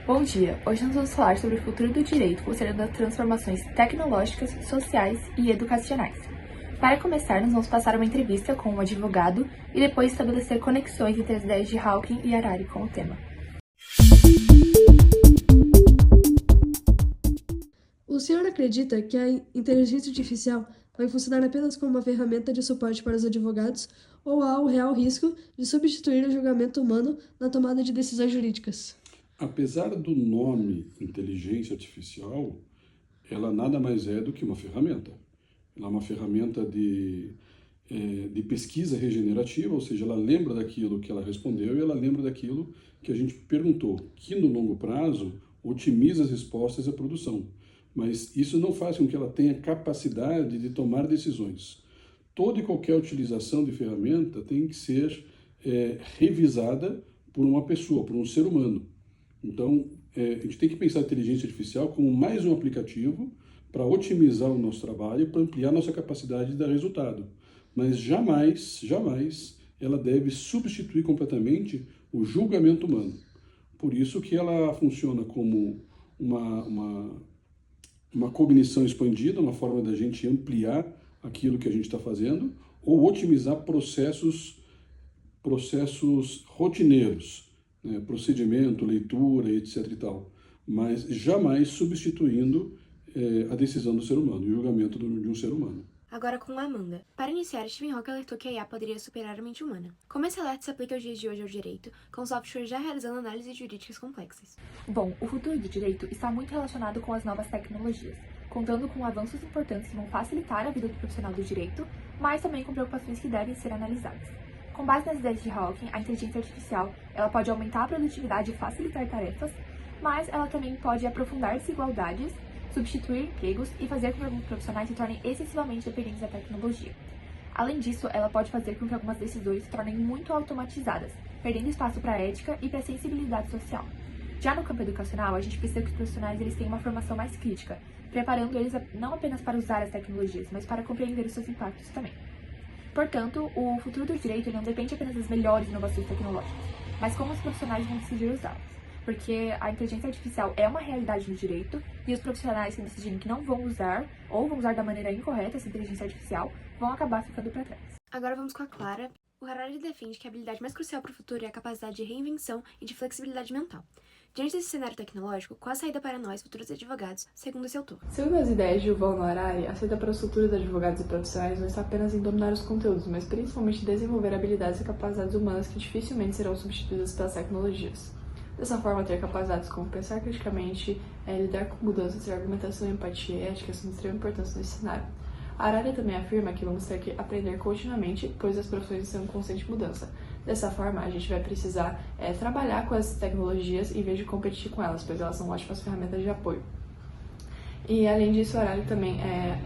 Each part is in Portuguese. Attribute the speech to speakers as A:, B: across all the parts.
A: Bom dia! Hoje nós vamos falar sobre o futuro do direito, considerando as transformações tecnológicas, sociais e educacionais. Para começar, nós vamos passar uma entrevista com um advogado e depois estabelecer conexões entre as ideias de Hawking e Harari com o tema.
B: O senhor acredita que a inteligência artificial vai funcionar apenas como uma ferramenta de suporte para os advogados ou há o real risco de substituir o julgamento humano na tomada de decisões jurídicas?
C: Apesar do nome inteligência artificial, ela nada mais é do que uma ferramenta. Ela é uma ferramenta de pesquisa regenerativa, ou seja, ela lembra daquilo que ela respondeu e ela lembra daquilo que a gente perguntou, que no longo prazo otimiza as respostas e a produção. Mas isso não faz com que ela tenha capacidade de tomar decisões. Toda e qualquer utilização de ferramenta tem que ser revisada por uma pessoa, por um ser humano. Então, a gente tem que pensar a inteligência artificial como mais um aplicativo para otimizar o nosso trabalho, para ampliar nossa capacidade de dar resultado. Mas jamais, jamais ela deve substituir completamente o julgamento humano. Por isso que ela funciona como uma cognição expandida, uma forma da gente ampliar aquilo que a gente está fazendo, ou otimizar processos rotineiros, né? Procedimento, leitura, etc. e tal, mas jamais substituindo a decisão do ser humano, o julgamento de um ser humano.
D: Agora com a Amanda. Para iniciar, Stephen Hawking alertou que a IA poderia superar a mente humana. Como esse alerta se aplica aos dias de hoje ao direito, com softwares já realizando análises jurídicas complexas?
A: Bom, o futuro do direito está muito relacionado com as novas tecnologias, contando com avanços importantes que vão facilitar a vida do profissional do direito, mas também com preocupações que devem ser analisadas. Com base nas ideias de Hawking, a inteligência artificial ela pode aumentar a produtividade e facilitar tarefas, mas ela também pode aprofundar desigualdades, substituir empregos e fazer com que alguns profissionais se tornem excessivamente dependentes da tecnologia. Além disso, ela pode fazer com que algumas decisões se tornem muito automatizadas, perdendo espaço para a ética e para a sensibilidade social. Já no campo educacional, a gente precisa que os profissionais eles tenham uma formação mais crítica, preparando eles não apenas para usar as tecnologias, mas para compreender os seus impactos também. Portanto, o futuro do direito não depende apenas das melhores inovações tecnológicas, mas como os profissionais vão decidir usá-las. Porque a inteligência artificial é uma realidade no direito e os profissionais que decidirem que não vão usar ou vão usar da maneira incorreta essa inteligência artificial vão acabar ficando para trás.
D: Agora vamos com a Clara. O Harari defende que a habilidade mais crucial para o futuro é a capacidade de reinvenção e de flexibilidade mental. Diante desse cenário tecnológico, qual a saída para nós, futuros advogados, segundo esse autor?
E: Segundo as ideias de Yuval Noah Harari, a saída para os futuros advogados e profissionais não está apenas em dominar os conteúdos, mas principalmente desenvolver habilidades e capacidades humanas que dificilmente serão substituídas pelas tecnologias. Dessa forma, ter capacidades como pensar criticamente, lidar com mudanças e argumentação, empatia e ética são de extrema importância nesse cenário. Harari também afirma que vamos ter que aprender continuamente, pois as profissões estão em constante mudança. Dessa forma, a gente vai precisar trabalhar com as tecnologias em vez de competir com elas, pois elas são ótimas ferramentas de apoio. E, além disso, Harari também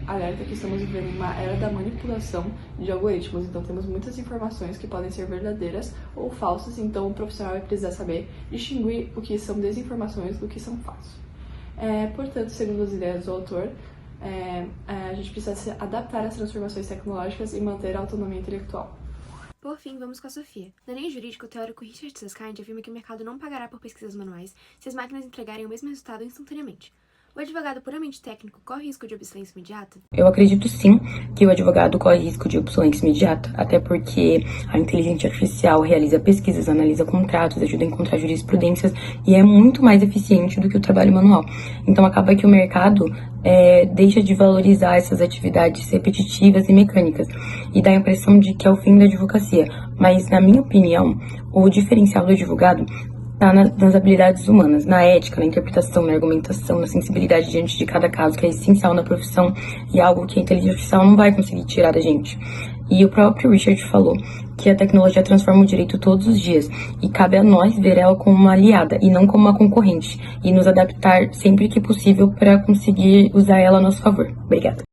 E: alerta que estamos vivendo uma era da manipulação de algoritmos, então temos muitas informações que podem ser verdadeiras ou falsas, então o profissional vai precisar saber distinguir o que são desinformações do que são fatos. Portanto, segundo as ideias do autor, a gente precisa se adaptar às transformações tecnológicas e manter a autonomia intelectual.
D: Por fim, vamos com a Sofia. Na linha jurídica, o teórico Richard Susskind afirma que o mercado não pagará por pesquisas manuais se as máquinas entregarem o mesmo resultado instantaneamente. O advogado puramente técnico corre risco de obsolescência imediata?
F: Eu acredito sim que o advogado corre risco de obsolescência imediata, até porque a inteligência artificial realiza pesquisas, analisa contratos, ajuda a encontrar jurisprudências e é muito mais eficiente do que o trabalho manual. Então acaba que o mercado deixa de valorizar essas atividades repetitivas e mecânicas e dá a impressão de que é o fim da advocacia. Mas, na minha opinião, o diferencial do advogado está nas habilidades humanas, na ética, na interpretação, na argumentação, na sensibilidade diante de cada caso, que é essencial na profissão e algo que a inteligência artificial não vai conseguir tirar da gente. E o próprio Richard falou que a tecnologia transforma o direito todos os dias e cabe a nós ver ela como uma aliada e não como uma concorrente e nos adaptar sempre que possível para conseguir usar ela a nosso favor. Obrigada.